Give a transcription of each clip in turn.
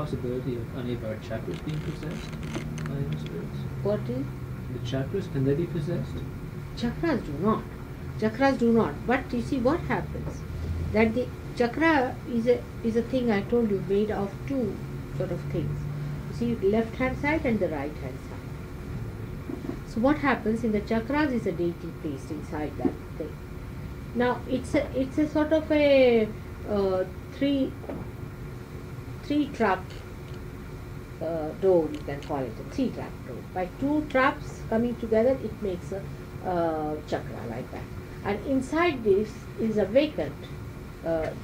possibility of any of our chakras being possessed by evil spirits? What is? The chakras, can they be possessed? Chakras do not. Chakras do not. But you see what happens? That the chakra is a thing I told you made of two sort of things. You see, left hand side and the right hand side. So what happens in the chakras is a deity placed inside that thing. Now it's a sort of a three trap door, you can call it a 3-trap door. By 2 traps coming together, it makes a chakra like that. And inside this is a vacant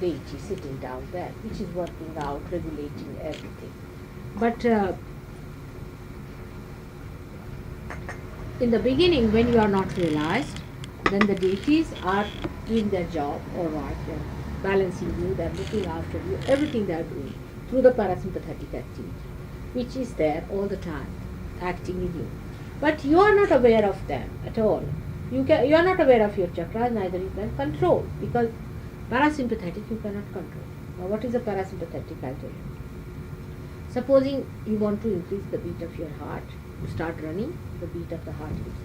deity sitting down there, which is working out, regulating everything. But in the beginning, when you are not realized, then the deities are doing their job, all right, they're balancing you, they're looking after you, everything they're doing through the parasympathetic activity, which is there all the time, acting in you. But you are not aware of them at all. You are not aware of your chakras, neither you can control, because parasympathetic you cannot control. Now what is a parasympathetic, I'll tell you. Supposing you want to increase the beat of your heart, you start running, the beat of the heart increases.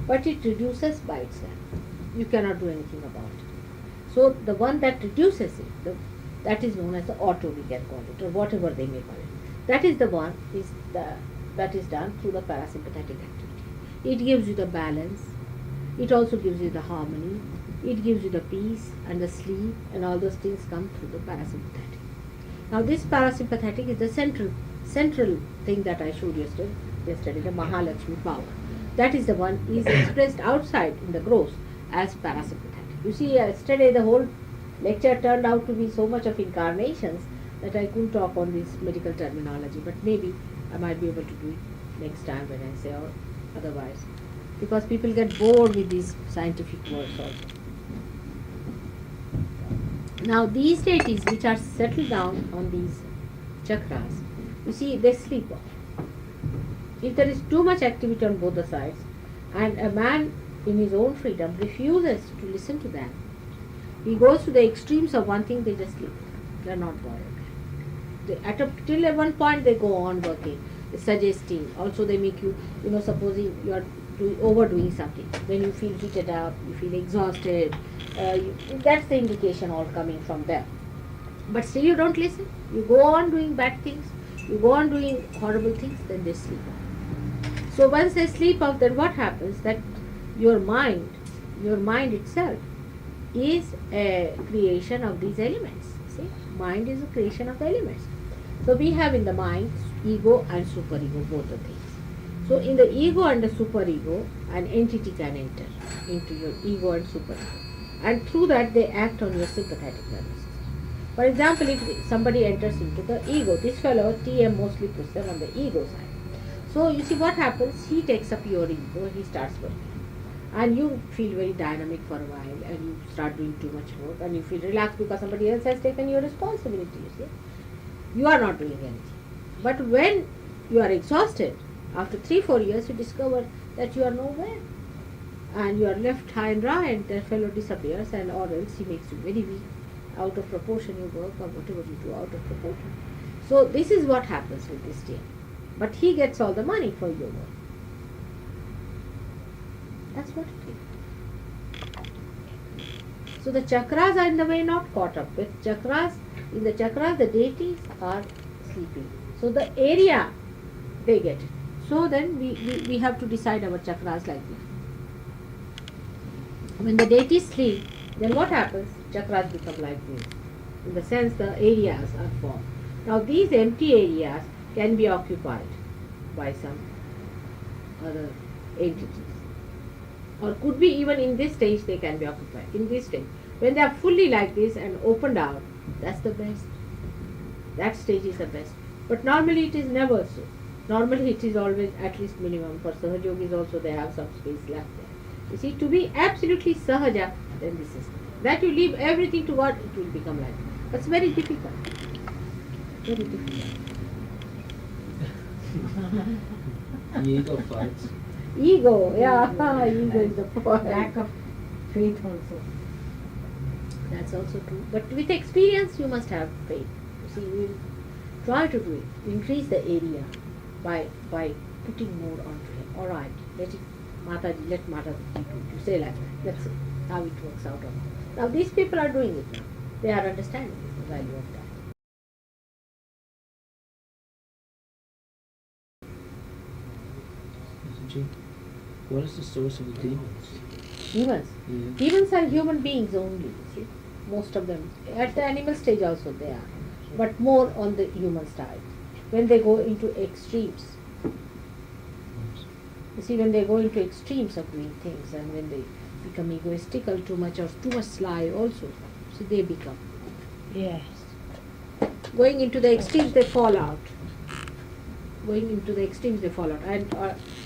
But it reduces by itself. You cannot do anything about it. So the one that reduces it, that is known as the auto, we can call it, or whatever they may call it. That is the one that is done through the parasympathetic activity. It gives you the balance. It also gives you the harmony. It gives you the peace and the sleep, and all those things come through the parasympathetic. Now this parasympathetic is the central thing that I showed yesterday, the Mahalakshmi power. That is the one is expressed outside in the gross as parasympathetic. You see, yesterday the whole lecture turned out to be so much of incarnations that I couldn't talk on this medical terminology, but maybe I might be able to do it next time when I say or otherwise, because people get bored with these scientific words also. Now these deities which are settled down on these chakras, you see, they sleep off. If there is too much activity on both the sides, and a man in his own freedom refuses to listen to them, he goes to the extremes of one thing, they just sleep. They are not bothered. Till at one point they go on working, suggesting. Also they make you, supposing you are overdoing something, then you feel heated up, you feel exhausted. That's the indication all coming from there. But still you don't listen. You go on doing bad things. You go on doing horrible things, then they sleep off. So once they sleep off, then what happens? That your mind itself is a creation of these elements. See, mind is a creation of the elements. So we have in the mind ego and superego, both the things. So in the ego and the superego, an entity can enter into your ego and superego, and through that they act on your sympathetic nervous system. For example, if somebody enters into the ego, this fellow TM mostly puts them on the ego side. So you see what happens, he takes up your ego, he starts working. And you feel very dynamic for a while, and you start doing too much work, and you feel relaxed because somebody else has taken your responsibility, you see. You are not doing anything. But when you are exhausted, after 3-4 years, you discover that you are nowhere. And you are left high and dry, and the fellow disappears, and or else he makes you very weak. Out of proportion you work, or whatever you do, out of proportion. So this is what happens with this TM. But he gets all the money for your work. That's what it is. So the chakras are in the way not caught up with. In the chakras, the deities are sleeping. So the area, they get it. So then we have to decide our chakras like this. When the deities sleep, then what happens? Chakras become like this. In the sense, the areas are formed. Now these empty areas can be occupied by some other entities. Or could be even in this stage they can be occupied. In this stage. When they are fully like this and opened out, that's the best. That stage is the best. But normally it is never so. Normally it is always at least minimum. For Sahaja Yogis also they have some space left there. You see, to be absolutely Sahaja, then this is. That you leave everything to God, it will become like that. That's very difficult. Very difficult. Ego fights. Ego, yeah, ego is the point. Lack of faith also. That's also true. But with experience, you must have faith. You see, Try to do it. Increase the area by putting more onto him. All right, let Mataji do it. You say like that. Let's see how it works out. Now these people are doing it now. They are understanding the value of that. Mataji, what is the source of the demons? Demons. Yeah. Demons are human beings only, you see. Most of them. At the animal stage also they are. But more on the human side. When they go into extremes. You see, when they go into extremes of doing things and when they become egoistical too much or too much sly also, so they become. Yes. Going into the extremes they fall out. Going into the extremes they fall out. And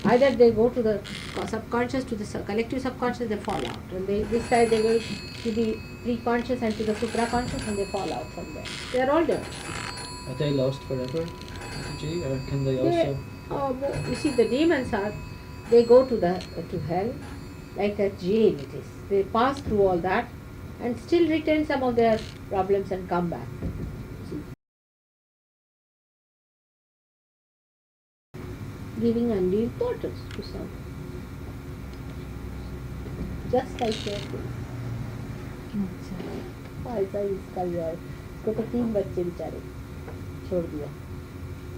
either they go to the subconscious, to the collective subconscious, they fall out. And this side they go to the pre-conscious and to the supraconscious and they fall out from there. They are all there. Are they lost forever, Mataji, or can they also? You see, the demons they go to hell like a jail it is. They pass through all that and still retain some of their problems and come back. See. Giving undue importance to some. Just like your thing. ऐसा ही इसका भी है. इसको तो 3 बच्चे बेचारे छोड़ दिया.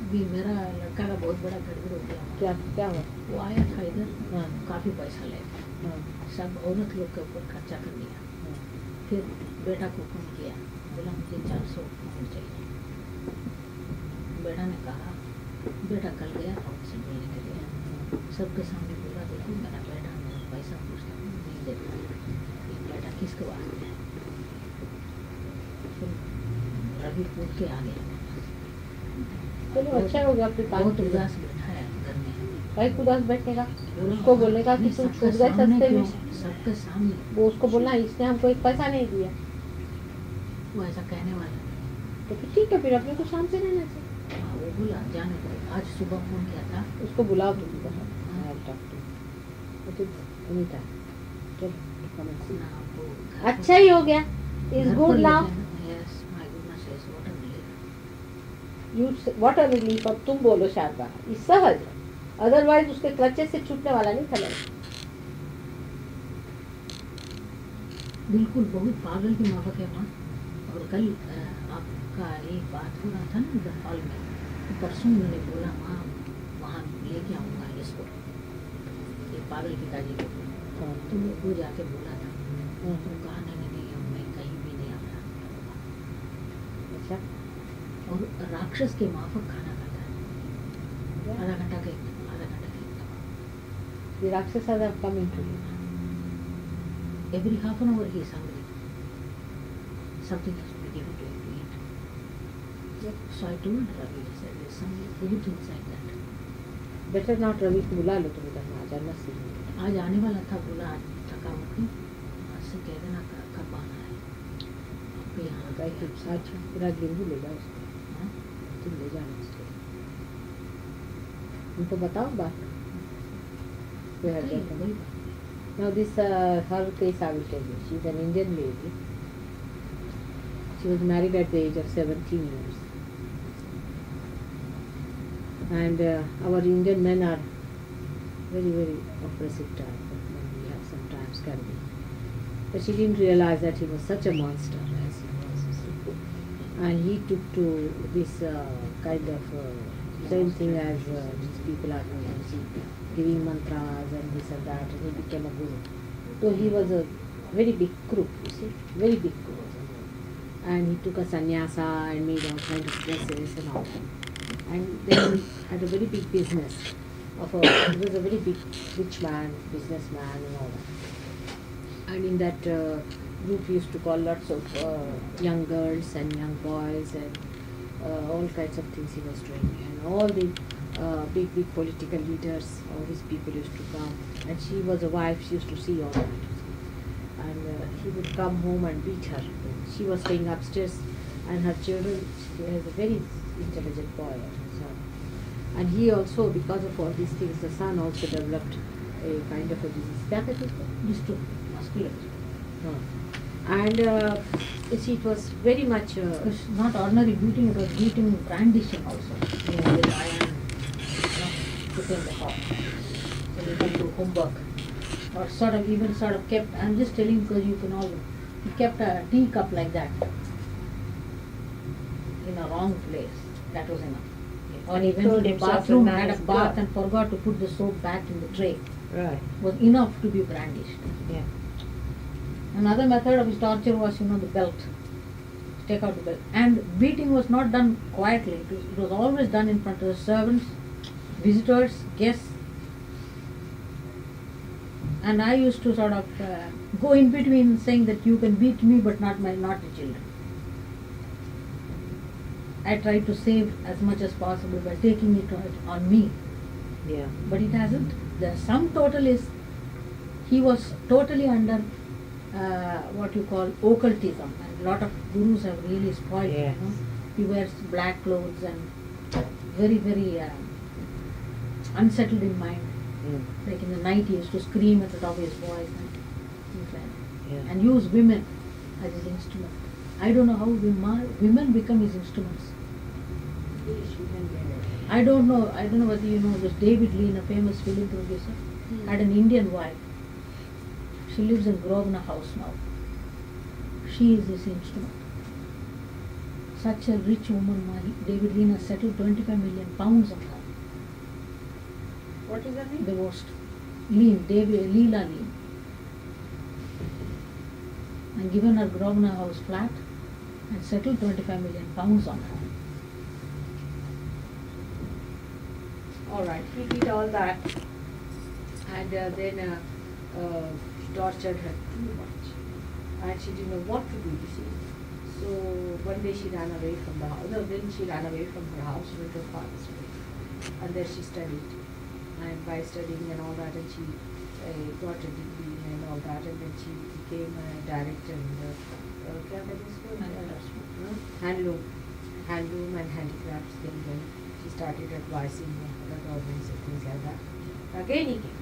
अभी मेरा लड़का का बहुत बड़ा गड़बड़ हो गया. क्या हुआ? वो आया था इधर. हाँ. काफी पैसा ले. हाँ. सब औरत लोग के ऊपर खर्चा कर दिया. हाँ. फिर बेटा को फोन किया. बोला मुझे 400 फोन चाहिए. बेटा ने कहा, बेटा कल गया था उनसे मिलने के लिए. सबके सामने बोला, देखो मेरा बेटा मेरा पैसा पूछता हूँ नहीं देता. ये बेटा किसके वास्ते है? फिर रवि कूद के आ गया. चलो अच्छा हो गया अपने काम बहुत के लिए. उदास बैठा है घर में. भाई उदास बैठेगा. उसको बोलेगा कि तुम छूट गए सस्ते में. सबके सामने वो उसको बोलना इसने हमको एक पैसा नहीं दिया. वो ऐसा कहने वाला. तो फिर ठीक है, फिर अपने को शांत से रहना चाहिए. हाँ, वो बोला जाने दो. आज सुबह फोन किया था. उसको बुलाओ तुम बाहर. अनीता चलो come and see. ना वो अच्छा ही हो गया. Is good now. Yes, my goodness, yes, what a relief. You what a relief. अब तुम बोलो शारदा. ये सहज. अदरवाइज उसके क्लचेस से छूटने वाला नहीं था लड़का. बिल्कुल बहुत पागल की माफक है माँ. और कल आपका एक बात हो रहा था ना इधर हॉल में. परसों मैंने बोला माँ वहाँ लेके आऊँगा इसको, ये पागल पिताजी को. तो वो जाके बोला था. तो कहा नहीं अब मैं कहीं भी नहीं आ रहा. अच्छा. और राक्षस के माफक खाना खाता है. आधा घंटा के The Rakshasas have come into you. every half an hour he is hungry. Something has to be given to him to eat. Yep. So I told Ravi, I said, there's some food inside that. Better not Ravi को बुला लो तुम इधर ना. आज आना सीख. आज आने वाला था, बोला आज थकावट में, आज से कह देना कब आना है. आपके यहाँ भाई तुम साथ पूरा दिन भी ले जाओ उसको. हाँ? तुम ले जाना उसको. उनको बताओ बात. Where बताइए, they come. कोई बात नहीं. Now this her case I will tell you. She is an Indian lady. She was married at the age of 17 years. And our Indian men are very, very oppressive type of men we have sometimes can be. But she didn't realize that he was such a monster as he was. You see. And he took to this kind of same thing as these people are doing. You see, giving mantras and this and that, and he became a guru. So he was a very big crook, you see, very big crook. And he took a sannyasa and made all kinds of dresses and all. And then he had a very big business. He was a very big rich man, businessman and all that. And in that group he used to call lots of young girls and young boys and all kinds of things he was doing. And all the big political leaders, all these people used to come. And she was a wife, she used to see all that. And he would come home and beat her. She was staying upstairs and her children, she has a very intelligent boy, her son. And he also, because of all these things, the son also developed a kind of a disease. क्या कहते हैं उसको? Dystrophy, muscular. हाँ. And you see, it was very much. It was not ordinary beating, it was beating brandishing also. With iron, put in the hot. So we can do homework. Or sort of even sort of kept, I'm just telling because you can all, he kept a teacup like that in a wrong place. That was enough. Or he went to called the himself a bathroom, man had a of bath God. and forgot to put the soap back in the tray. Right. Was enough to be brandished. Yeah. Another method of his torture was, the belt. Take out the belt. And beating was not done quietly. It was always done in front of the servants, visitors, guests. And I used to sort of go in between saying that you can beat me but not the children. I tried to save as much as possible by taking it on me. Yeah. But it hasn't. The sum total is he was totally under what you call occultism, and a lot of gurus have really spoiled Yes. him. He wears black clothes and very, very unsettled in mind. Mm. Like in the night, he used to scream at the top of his voice and things like that. Yeah. And use women as his instrument. I don't know how women become his instruments. I don't know whether you know this David Lean, a famous film producer, had an Indian wife. She lives in Grosvenor House now. She is his instrument. Such a rich woman, David Lean has settled 25 million pounds on her. What is her name? Divorced. Leela Lean. And given her Grosvenor House flat and settled 25 million pounds on her. All right, he did all that, and then tortured her too much, and she didn't know what to do. You see, so one day she ran away from the house. No, then she ran away from her house. She went to her father's place, and there she studied, and by studying and all that, and she got a degree and all that, and then she became a director in the handloom and handicrafts thing. Then she started advising other governments and things like that. Again he came,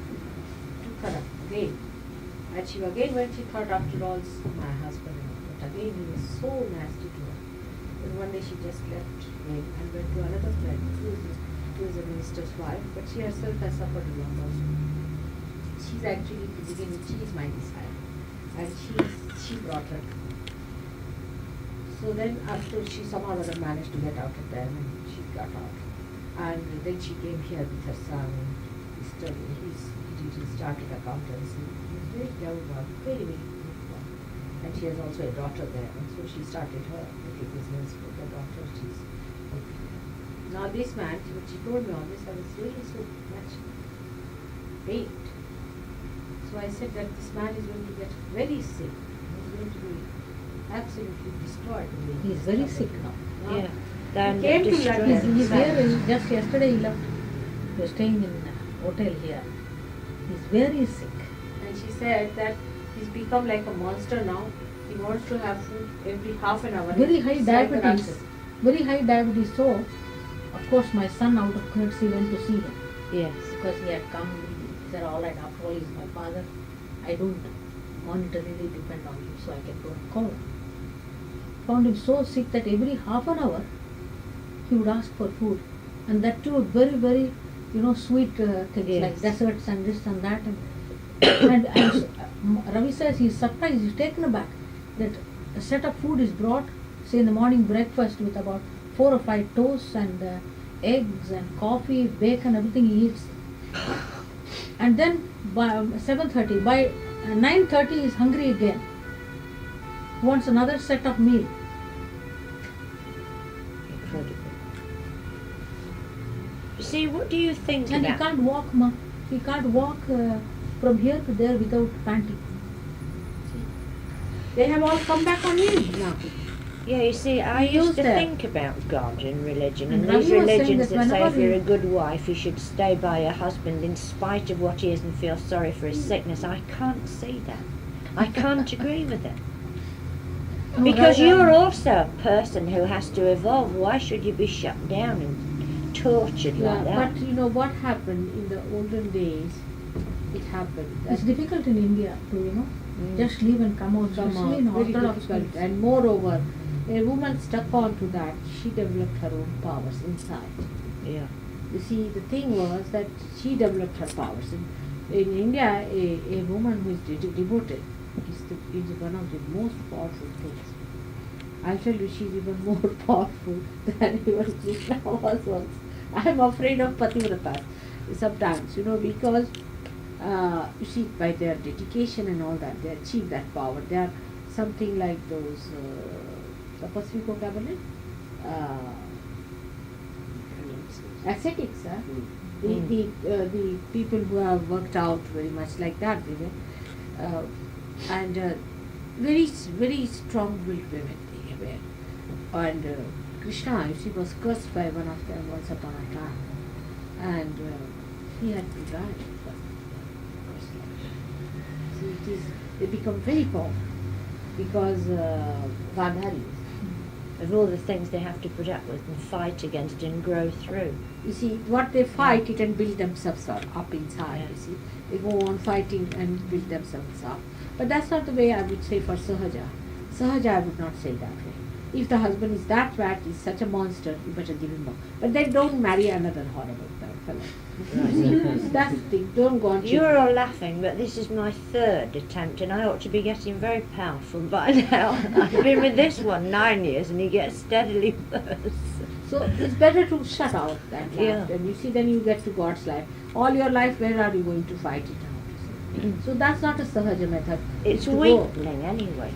took her up again, and she again went. She thought, after all, it's my husband, but again he was so nasty to her. Then one day she just left him and went to another friend who is a minister's wife, but she herself has suffered a lot also. She's actually, to begin with, she is my disciple, and she brought her. So then after she somehow or other managed to get out of there, and she got out. And then she came here with her son, and he studied, he started accountancy. He's very young one, very, very good one. And she has also a daughter there, and so she started her little business with her daughter. Now this man, when she told me all this, I was really so much pained. So I said that this man is going to get very sick. He's going to be absolutely destroyed. He is very sick now. Yeah. He Then came to destroyed. London. He's here, just yesterday he left. He was staying in a hotel here. He's very sick. And she said that he's become like a monster now. He wants to have food every half an hour. Very He's high like diabetes. an Very high diabetes. So, of course, my son out of courtesy went to see him. Yes. Because he had come, he said, all right, after all, he's my father. I don't monetarily depend on him, so I can go and call him. Found him so sick that every half an hour, he would ask for food. And that too, very, very, sweet things Yes. like desserts and this and that. And Ravi says he's surprised, he's taken aback that a set of food is brought, say in the morning breakfast with about 4 or 5 toasts and eggs and coffee, bacon, everything he eats. And then by 7:30, by 9:30 he's hungry again. He wants another set of meal. Incredible. See, what do you think And he about? can't walk, he can't walk from here to there without panting. They have all come back on him now. Yeah, you see, I He used used to that. think about God and religion, and And these Ravi was saying religions that that say whenever if you're he- a good wife, you should stay by your husband in spite of what he is and feel sorry for his sickness. I can't see that. I can't agree with it. No, Because Ravi- you're also a person who has to evolve. Why should you be shut down and tortured Yeah, like that? but you know what happened in the olden days? It happened. It's difficult in India to, just leave and come out, Come especially out, in very Orthodox difficult. schools. And moreover, a woman stuck on to that, she developed her own powers inside. Yeah. You see, the thing was that she developed her powers. In India, a woman who is devoted is one of the most powerful things. I'll tell you, she's even more powerful than even Krishna was once. I'm afraid of Pativratas sometimes, because you see, by their dedication and all that, they achieve that power. They are something like those tapasvi ko kya bole? Ascetics, huh? The people who have worked out very much like that, and very very strong-willed women they were. And Krishna, you see, was cursed by one of them once upon a time, and he had to die. See, they become very powerful because Gandharis. Of all the things they have to put up with and fight against and grow through. You see, what they fight, it and build themselves up inside. Yeah. You see, they go on fighting and build themselves up. But that's not the way I would say for Sahaja. Sahaja, I would not say that way. If the husband is that bad, is such a monster, you better give him up. But then don't marry another horrible fellow. You see, that's the thing. Don't go on. You're all laughing, but this is my third attempt, and I ought to be getting very powerful by now. I've been with this one 9 years, and he gets steadily worse. So it's better to shut out that life. Yeah. And you see, then you get to God's life. All your life, where are you going to fight it out? You see? So that's not a Sahaja method. It's to go. weakening anyway.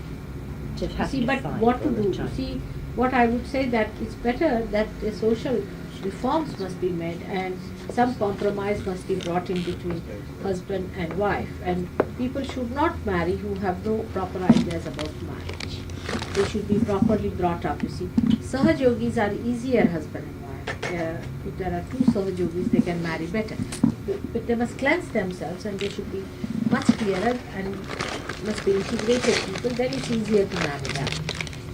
To You have see, to but fight what to all the do? You time. see, what I would say that it's better that the social reforms must be made and some compromise must be brought in between husband and wife. And people should not marry who have no proper ideas about marriage. They should be properly brought up. You see, Sahaj yogis are easier husband and wife. If there are two Sahaj yogis, they can marry better. But they must cleanse themselves and they should be much clearer and must be integrated people. Then it's easier to marry them.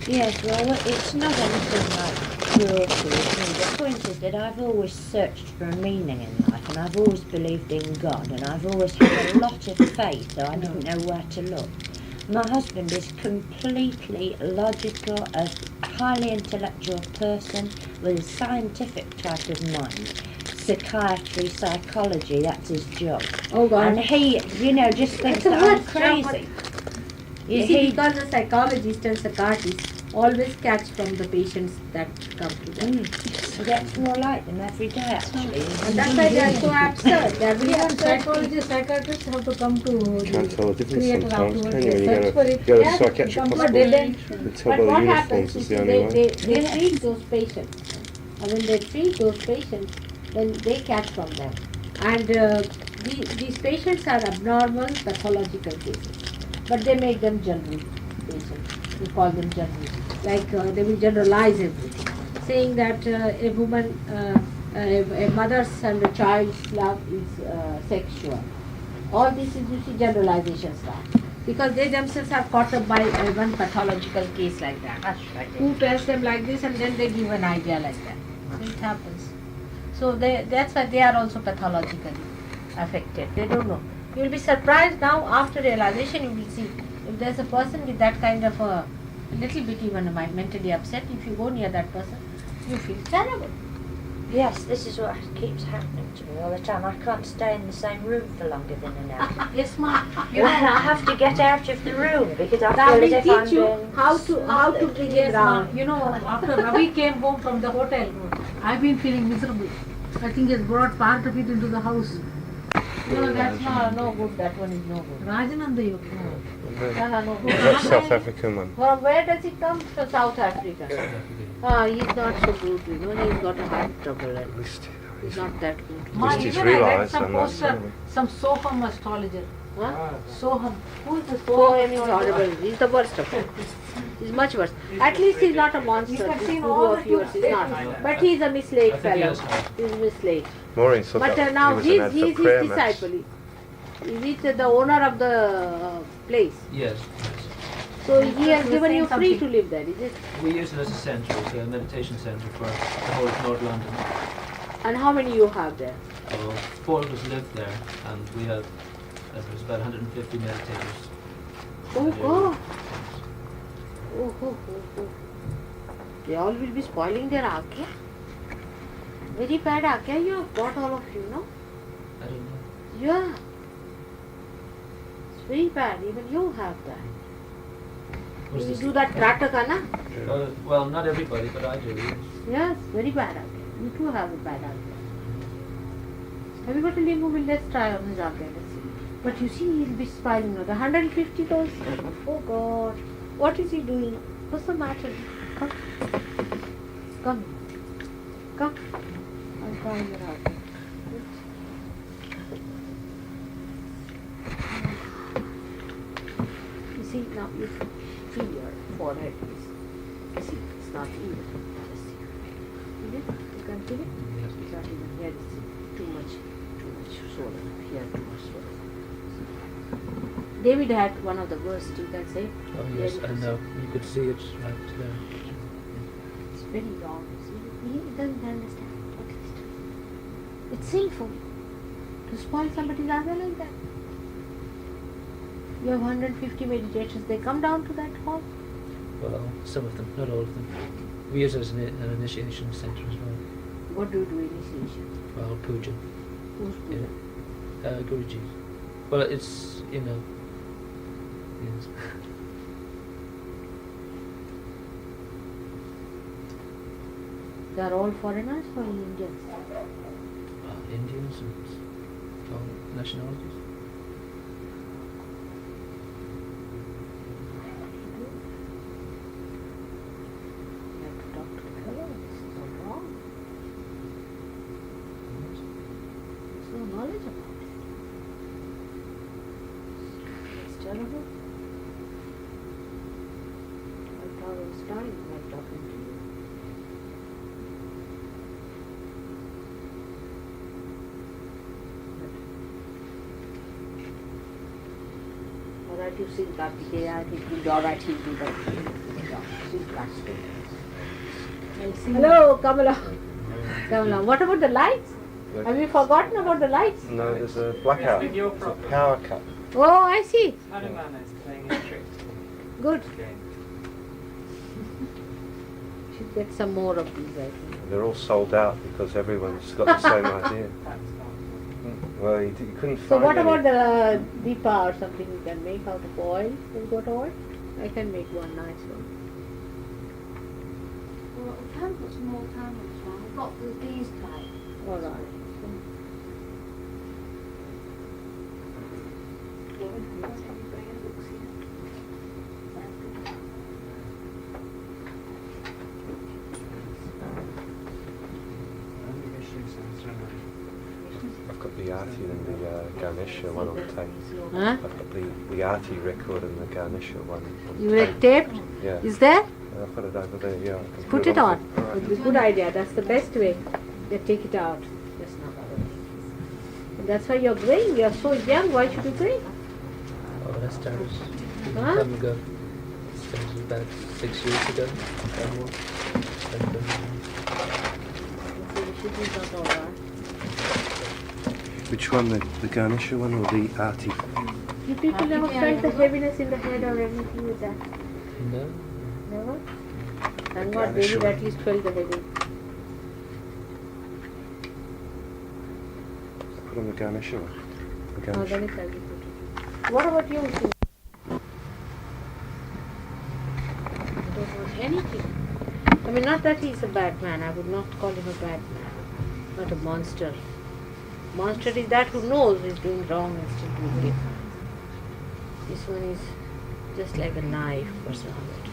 Yes, well, it's not anything like cruelty with me. The point is that I've always searched for a meaning in life, and I've always believed in God, and I've always had a lot of faith, so I didn't know where to look. My husband is completely logical, a highly intellectual person with a scientific type of mind. Psychiatry, psychology, that's his job. Oh God. And he, just thinks That's a that I'm hard job, crazy. You see, because the psychologists and psychiatrists always catch from the patients that come to them. He gets more like them every day, actually. And that's why they are so absurd. They are really Even absurd. psychologists, psychiatrists have to come to Can't tell the difference create sometimes, afterwards. can you? They When search for it. you go to Yes, a psychiatric come to a hospital, dead end. you tell But by the what uniforms happens is is the they, only way. they treat those patients. And when they treat those patients, then they catch from them. And these patients are abnormal pathological cases. But they make them general patients. We call them general. Like they will generalize everything. Saying that a woman, a mother's and a child's love is sexual. All this is, you see, generalizations now. Because they themselves are caught up by one pathological case like that. That's right. Who tells them like this and then they give an idea like that. So it happens. So that's why they are also pathologically affected. They don't know. You will be surprised now after realization you will see if there's a person with that kind of a little bit even mentally upset, if you go near that person, you feel terrible. Yes, this is what keeps happening to me all the time. I can't stay in the same room for longer than an hour. Yes, ma'am. Then I have to get out of the room because I Now feel we as if I'm teach you being how to bring it down. After Ravi came home from the hotel, I've been feeling miserable. I think he's brought part of it into the house. No, that's no good. That one is no good. Rajananda Yogi. No good. That's South African man. From where does he come? From South Africa. He's not so good, he's got a heart trouble and he's not that good. Just he's even I read realised some and that's poster, anyway. some Soham astrologer. Huh? Soham. Who is the For Soham him is astrologer? horrible. He's the worst of them. He's much worse. At least he's not a monster. You have This seen guru all of the yours is not. But he's a mislaid fellow. He's mislaid. Maureen said But that now he was an he's head for prayer his mats. disciple. Is it the owner of the place? Yes. So he has was given saying you free to something. live there, is it? We use it as a centre, it's a meditation centre for the whole of North London. And how many you have there? 4 of us live there, and we have There's about 150 meditators. Oh God. Oh. They all will be spoiling their Agya. Very bad Agya you have got, all of you, no? I don't know. Yeah. It's very bad. Even you have that. What's You this? do that Krataka, na? Well, not everybody, but I do. Yes. Yes, very bad Agya. You too have a bad Agya. Have you got a limb? Let's try on his Agya. Let's see. But you see, he'll be smiling now. The 150 those. Oh God. What is he doing? What's the matter? Come. Come. Come. I'll try your Agya. You see, now you feel your forehead is. See, it's not even. Just see. Feel it? You can feel it? Yes. It's not even. Here is too much swollen. Here too much swollen. David had one of the worst, you can say. Oh yes, I know. You could see it right there. It's very wrong. See, he doesn't understand what he's doing. It's sinful to spoil somebody's Agya like that. You have 150 meditations. They come down to that hall. Well, some of them, not all of them. We use it as an initiation center as well. What do you do initiation? Well, puja. Who's Yeah. puja? Guruji. Well, it's, you know. Yes. They are all foreigners or Indians? Indians and all nationalities. You have to talk to the fellow. This is all wrong. There's no knowledge about it. It's terrible. I thought I was dying while talking to you. Alright, you sing Kartikeya, he'll do alright, he'll do that. Sing Kartikeya. Hello, Kamala. Kamala, what about the lights? Have you forgotten about the lights? No, there's a blackout. It's a power cut. Oh, I see. Hanuman is playing a trick Good. game. Should get some more of these, I think. They're all sold out because everyone's got the same idea. That's fun. Well, you couldn't find So what any. about the Deepa or something you can make out of oil? Is got oil? I can make one nice one. Well, we haven't got some more candles now. We've got these type. Alright. I've got the Arti and the Ganesha one on tape. Huh? I've got the Arti record and the Ganesha one on You make tape? Yeah. Is there? I've got it over there, yeah. I can Put it on. All right. It's a good idea. That's the best way. You take it out. That's not and that's why you're growing. You're so young. Why should you grow? Oh, that started a Huh? time ago. Started about 6 years ago. Or more. Which one, the Ganesha one or the Arti? You people never felt the heaviness in the head or anything with that? No. Never? Thank God Ganesha David one. at least felt the heavy. Put on the Ganesha one. The Oh, Ganesha. then it's everything. What about you? Sue? I don't want anything. I mean, not that he's a bad man. I would not call him a bad man. Not a monster. Monster is that who knows he's doing wrong and still doing it. This one is just like a knife personality.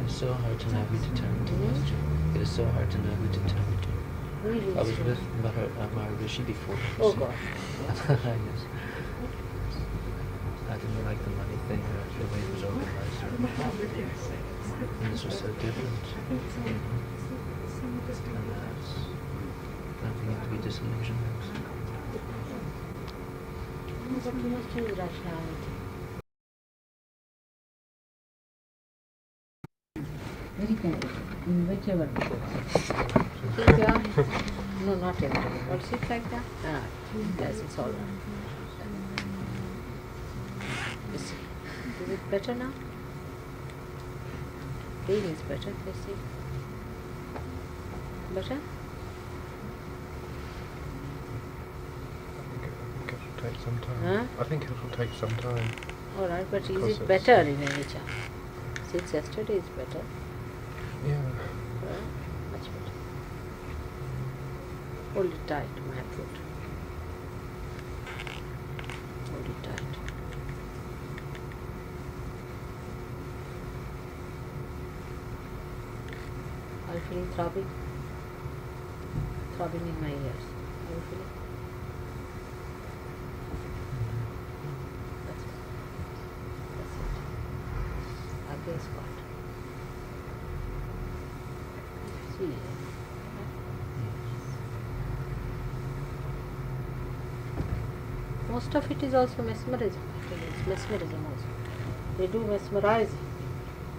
It's so hard to know who to turn to. It is so hard to know who to turn to. Really? I was with Mahar Rishi before. Oh God. Yes. I didn't like the money thing or the way it was organized. And this was so different. And that's nothing to be disillusioned. But you must use rationality. Very competitive. In whichever way. Keep your, no, not everything. Or sit like that. Yes, it's all right. You see, is it better now? Pain is better, you see. Better? Take some time. Huh? I think it will take some time. All right, but is Because it it's- better in any chance? Since yesterday is better. Yeah. Much better. Hold it tight, my foot. Hold it tight. Are you feeling throbbing? Throbbing in my ears. Are you feeling? That's it. That's it. Against what? See. Most of it is also mesmerism. It's mesmerism also. They do mesmerize you.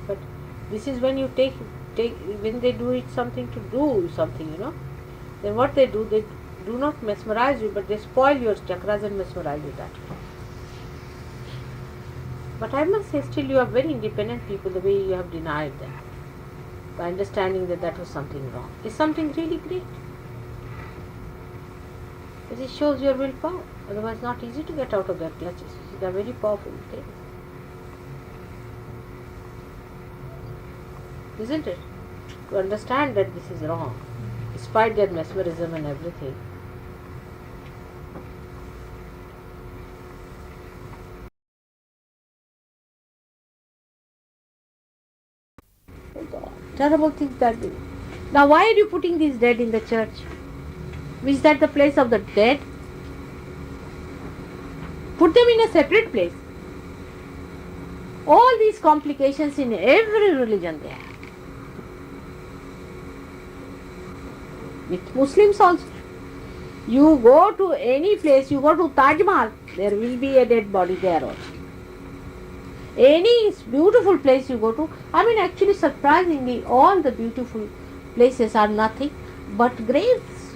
But this is when you take when they do it something to do something, then what they do not mesmerize you, but they spoil your chakras and mesmerize you that way. But I must say, still you are very independent people, the way you have denied them, by understanding that was something wrong. It's something really great. It shows your willpower. Otherwise, not easy to get out of their clutches. They are very powerful things. Isn't it? To understand that this is wrong, despite their mesmerism and everything. Oh God, terrible things that do. Now, why are you putting these dead in the church? Is that the place of the dead? Put them in a separate place. All these complications in every religion they have. With Muslims also. You go to any place, you go to Taj Mahal, there will be a dead body there also. Any beautiful place you go to, actually surprisingly, all the beautiful places are nothing but graves.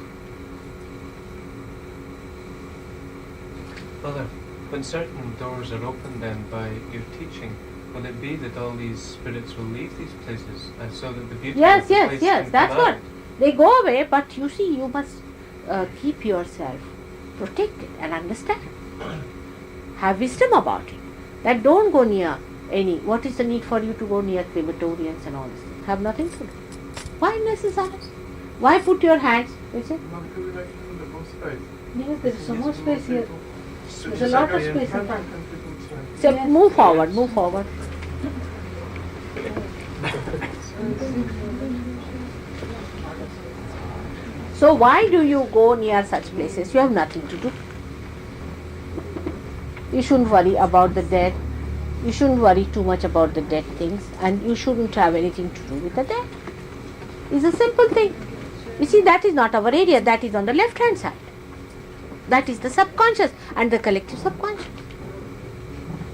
Mother, when certain doors are opened then by your teaching, will it be that all these spirits will leave these places, and so that the beauty of Yes, the yes, place yes, can that's come what. out? They go away, but you see, you must keep yourself protected and understand. Have wisdom about it. That don't go near any. What is the need for you to go near crematoriums and all this thing? Have nothing to do. Why necessary? Why put your hands? Is it? Yes, there is so much space here. There's a lot of space in front. So move forward, move forward. So why do you go near such places? You have nothing to do. You shouldn't worry about the dead. You shouldn't worry too much about the dead things, and you shouldn't have anything to do with the dead. It's a simple thing. You see, that is not our area. That is on the left hand side. That is the subconscious and the collective subconscious.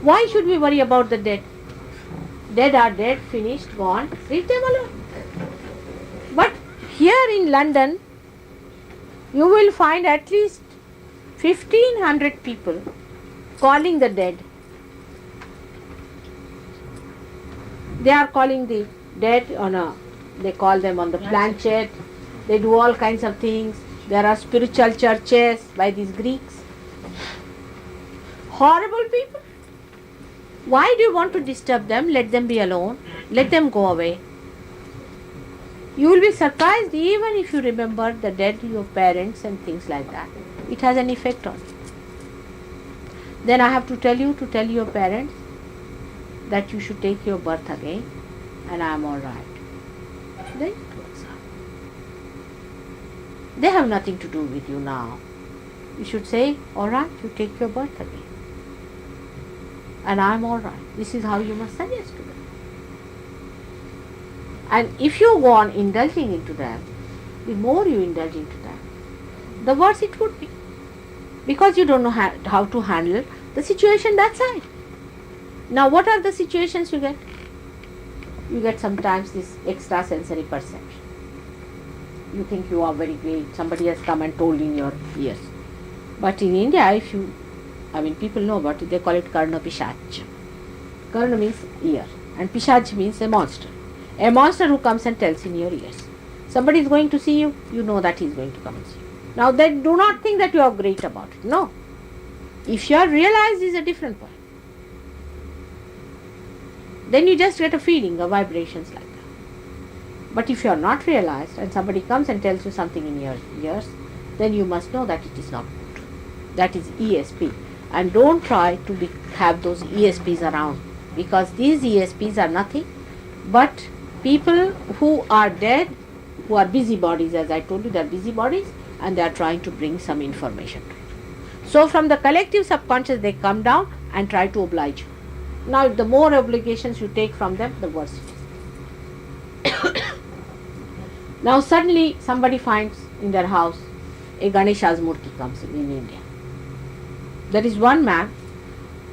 Why should we worry about the dead? Dead are dead, finished, gone. Leave them alone. But here in London, you will find at least 1,500 people calling the dead. They are calling the dead they call them on the planchet. They do all kinds of things. There are spiritual churches by these Greeks. Horrible people. Why do you want to disturb them? Let them be alone. Let them go away. You will be surprised even if you remember the dead, your parents and things like that. It has an effect on you. Then I have to tell your parents that you should take your birth again and I am alright. Then it works out. They have nothing to do with you now. You should say, alright, you take your birth again. And I am alright. This is how you must suggest to them. And if you go on indulging into them, the more you indulge into them, the worse it would be. Because you don't know how to handle the situation that side. Now what are the situations you get? you get sometimes this extrasensory perception. You think you are very great, somebody has come and told in your ears. But in India, people know about it, they call it Karna Pishach. Karna means ear, and Pishach means a monster. A monster who comes and tells in your ears. Somebody is going to see you, you know that he is going to come and see you. Now, then do not think that you are great about it. No. If you are realized, is a different point. Then you just get a feeling of vibrations like that. But if you are not realized and somebody comes and tells you something in your ears, then you must know that it is not good. That is ESP. And don't try to have those ESPs around, because these ESPs are nothing but people who are dead, who are busybodies. As I told you, they are busybodies and they are trying to bring some information to you. So from the collective subconscious they come down and try to oblige you. Now the more obligations you take from them, the worse it is. Now suddenly somebody finds in their house a Ganesha's Murti comes in India. There is one man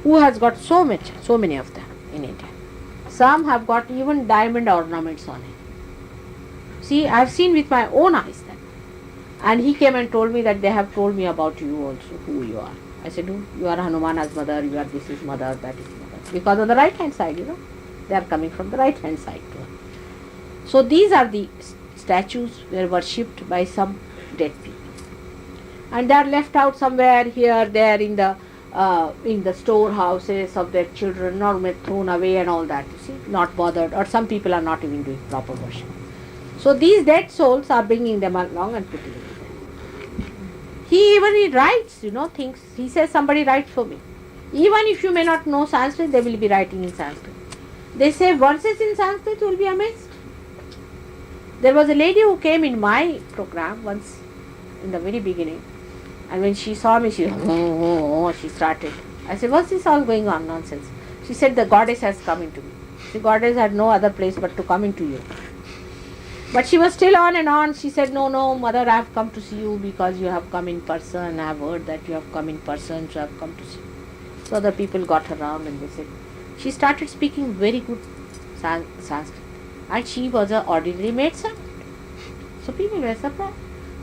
who has got so many of them in India. Some have got even diamond ornaments on it. See, I have seen with my own eyes that. And he came and told me that they have told me about you also, who you are. I said, you are Hanumana's mother, you are this is mother, that is mother. Because of the right hand side, they are coming from the right hand side to her. So these are the statues were worshipped by some dead people. And they are left out somewhere here, there in the storehouses of their children, or thrown away and all that, you see, not bothered, or some people are not even doing proper worship. So these dead souls are bringing them along and putting them there. He writes, things. He says, somebody writes for me. Even if you may not know Sanskrit, they will be writing in Sanskrit. They say verses in Sanskrit, you will be amazed. There was a lady who came in my program once in the very beginning, and when she saw me, she started. I said, what's this all going on nonsense? She said, the goddess has come into me. The goddess had no other place but to come into you. But she was still on and on. She said, no, mother, I have come to see you because you have come in person. I have heard that you have come in person, so I have come to see you. So the people got around and they said, she started speaking very good Sanskrit. And she was an ordinary maid servant. So people were surprised.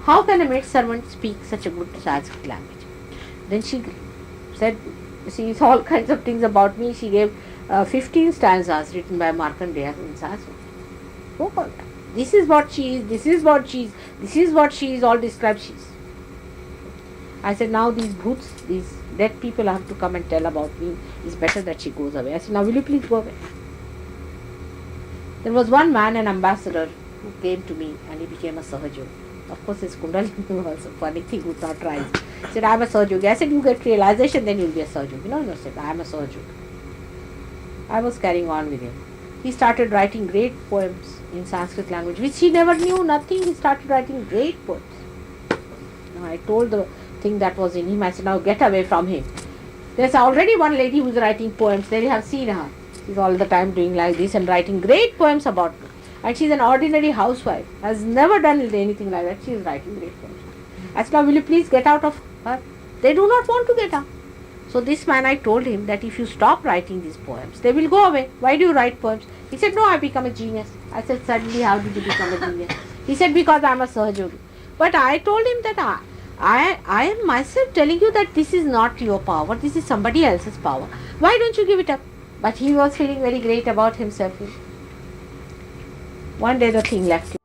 How can a maid servant speak such a good Sanskrit language? Then she said, see, all kinds of things about me. She gave 15 stanzas written by Markandeya in Sanskrit. Spoke all that. This is what she is, this is what she is, this is what she is, all described she is. I said, now these bhoots, these dead people have to come and tell about me. It's better that she goes away. I said, now will you please go away? There was one man, an ambassador, who came to me and he became a Sahajogi. Of course, his Kundalini was a funny thing, would not rise. He said, I am a Sahajogi. I said, you get realization, then you will be a Sahajogi. No, said, I am a Sahajogi. I was carrying on with him. He started writing great poems in Sanskrit language, which he never knew, nothing. He started writing great poems. Now, I told the thing that was in him, I said, now get away from him. There's already one lady who is writing poems. There you have seen her. She's all the time doing like this and writing great poems about me. And she's an ordinary housewife, has never done anything like that. She is writing great poems. I said, now will you please get out of her? They do not want to get out. So this man, I told him that if you stop writing these poems, they will go away. Why do you write poems? He said, no, I become a genius. I said, suddenly how did you become a genius? He said, because I am a Sahajogi. But I told him that I am myself telling you that this is not your power, this is somebody else's power. Why don't you give it up? But he was feeling very great about himself. One day the thing left him.